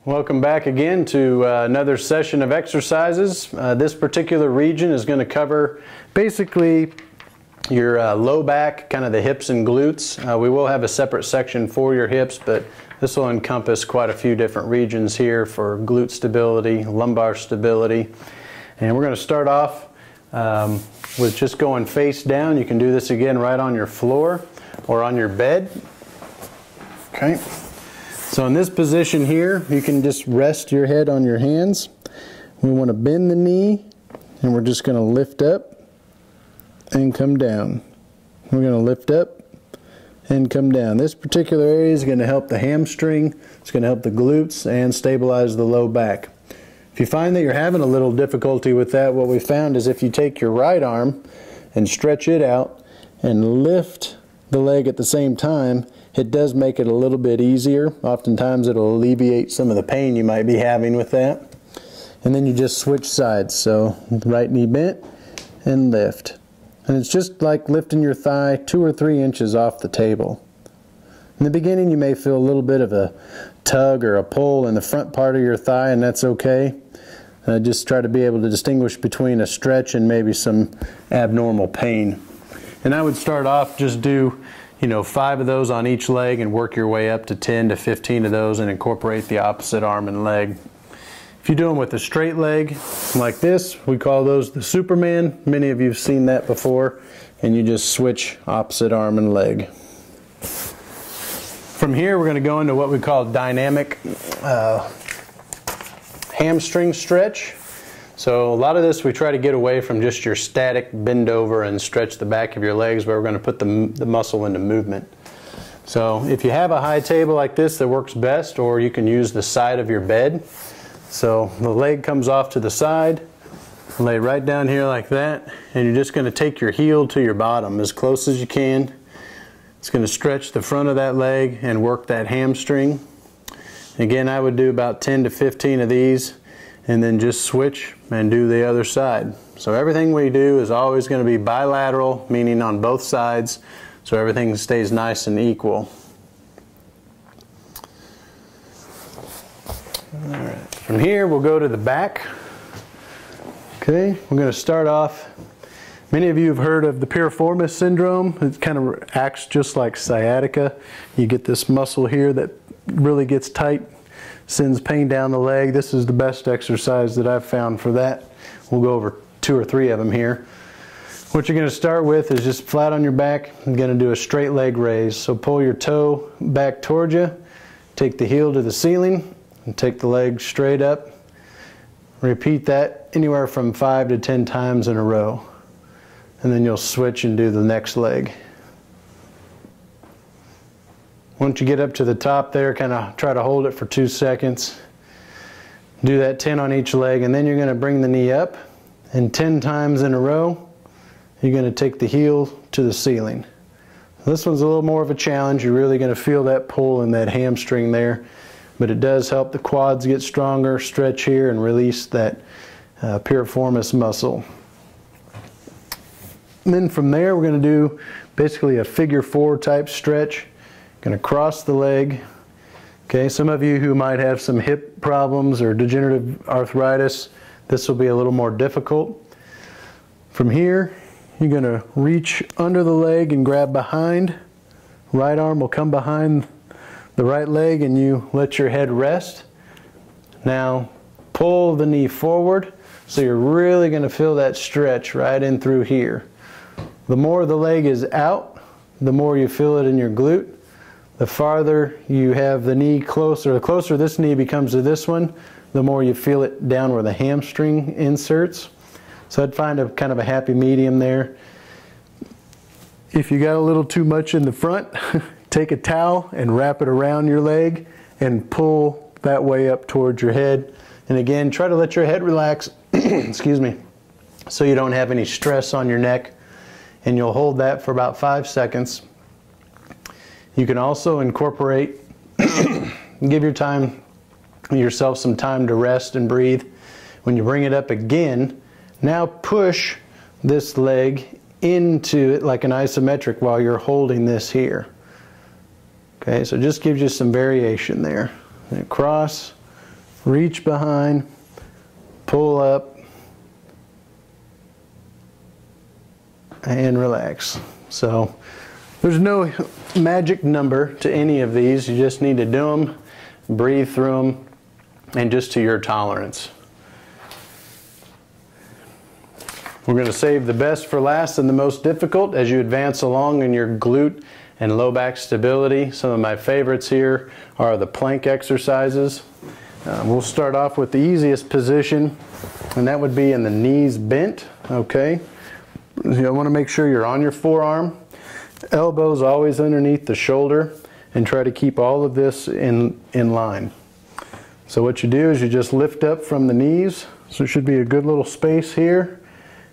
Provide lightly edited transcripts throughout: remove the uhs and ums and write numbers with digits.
Welcome back again to another session of exercises. This particular region is going to cover basically your low back, kind of the hips and glutes. We will have a separate section for your hips, but this will encompass quite a few different regions here for glute stability, lumbar stability. And we're going to start off with just going face down. You can do this again right on your floor or on your bed. Okay. So in this position here, you can just rest your head on your hands. We want to bend the knee, and we're just going to lift up and come down. We're going to lift up and come down. This particular area is going to help the hamstring, it's going to help the glutes, and stabilize the low back. If you find that you're having a little difficulty with that, what we found is if you take your right arm and stretch it out and lift the leg at the same time, it does make it a little bit easier. Oftentimes it'll alleviate some of the pain you might be having with that. And then you just switch sides. So right knee bent and lift. And it's just like lifting your thigh 2 or 3 inches off the table. In the beginning you may feel a little bit of a tug or a pull in the front part of your thigh, and that's okay. Just try to be able to distinguish between a stretch and maybe some abnormal pain. And I would start off, just do 5 of those on each leg and work your way up to 10 to 15 of those and incorporate the opposite arm and leg. If you do them with a straight leg like this, we call those the Superman. Many of you have seen that before, and you just switch opposite arm and leg. From here we're going to go into what we call dynamic hamstring stretch. So a lot of this we try to get away from just your static bend over and stretch the back of your legs, but we're going to put the muscle into movement. So if you have a high table like this, that works best, or you can use the side of your bed. So the leg comes off to the side, lay right down here like that, and you're just going to take your heel to your bottom as close as you can. It's going to stretch the front of that leg and work that hamstring. Again, I would do about 10 to 15 of these, and then just switch and do the other side. So everything we do is always going to be bilateral, meaning on both sides, so everything stays nice and equal. All right. From here we'll go to the back. Okay, we're going to start off. Many of you have heard of the piriformis syndrome. It kind of acts just like sciatica. You get this muscle here that really gets tight, sends pain down the leg. This is the best exercise that I've found for that. We'll go over 2 or 3 of them here. What you're going to start with is just flat on your back. I'm going to do a straight leg raise. So pull your toe back towards you, take the heel to the ceiling, and take the leg straight up. Repeat that anywhere from 5 to 10 times in a row. And then you'll switch and do the next leg. Once you get up to the top there, kind of try to hold it for 2 seconds. Do that 10 on each leg, and then you're going to bring the knee up, and 10 times in a row, you're going to take the heel to the ceiling. This one's a little more of a challenge. You're really going to feel that pull in that hamstring there, but it does help the quads get stronger, stretch here, and release that piriformis muscle. And then from there, we're going to do basically a figure 4 type stretch. Going to cross the leg. Okay, some of you who might have some hip problems or degenerative arthritis, this will be a little more difficult. From here, you're going to reach under the leg and grab behind. Right arm will come behind the right leg, and you let your head rest. Now pull the knee forward, so you're really going to feel that stretch right in through here. The more the leg is out, the more you feel it in your glute. The farther you have the knee closer, the closer this knee becomes to this one, the more you feel it down where the hamstring inserts. So I'd find a kind of a happy medium there. If you got a little too much in the front, take a towel and wrap it around your leg and pull that way up towards your head. And again, try to let your head relax, excuse me, so you don't have any stress on your neck. And you'll hold that for about 5 seconds. You can also incorporate, give yourself some time to rest and breathe. When you bring it up again, now push this leg into it like an isometric while you're holding this here. Okay, so it just gives you some variation there. And cross, reach behind, pull up, and relax. So there's no magic number to any of these. You just need to do them, breathe through them, and just to your tolerance. We're going to save the best for last and the most difficult as you advance along in your glute and low back stability. Some of my favorites here are the plank exercises. We'll start off with the easiest position, and that would be in the knees bent. Okay, you want to make sure you're on your forearm, elbows always underneath the shoulder, and try to keep all of this in line. So what you do is you just lift up from the knees, so it should be a good little space here,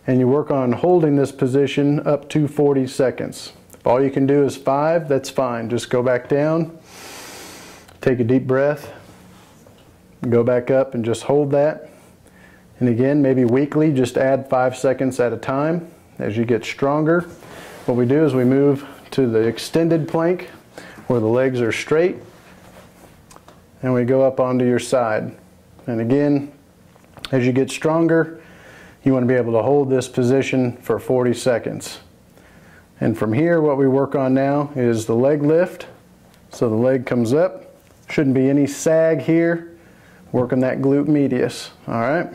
and you work on holding this position up to 40 seconds. If all you can do is 5, that's fine. Just go back down, take a deep breath, go back up and just hold that. And again, maybe weekly, just add 5 seconds at a time. As you get stronger, what we do is we move to the extended plank where the legs are straight, and we go up onto your side. And again, as you get stronger, you want to be able to hold this position for 40 seconds. And from here, what we work on now is the leg lift. So the leg comes up, shouldn't be any sag here, working that glute medius. All right,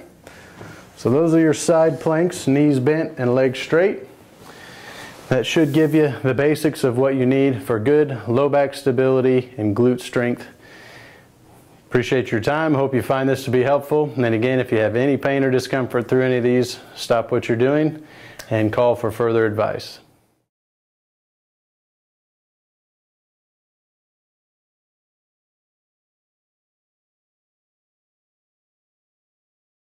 so those are your side planks, knees bent and legs straight. That should give you the basics of what you need for good low back stability and glute strength. Appreciate your time. Hope you find this to be helpful. And then again, if you have any pain or discomfort through any of these, stop what you're doing and call for further advice.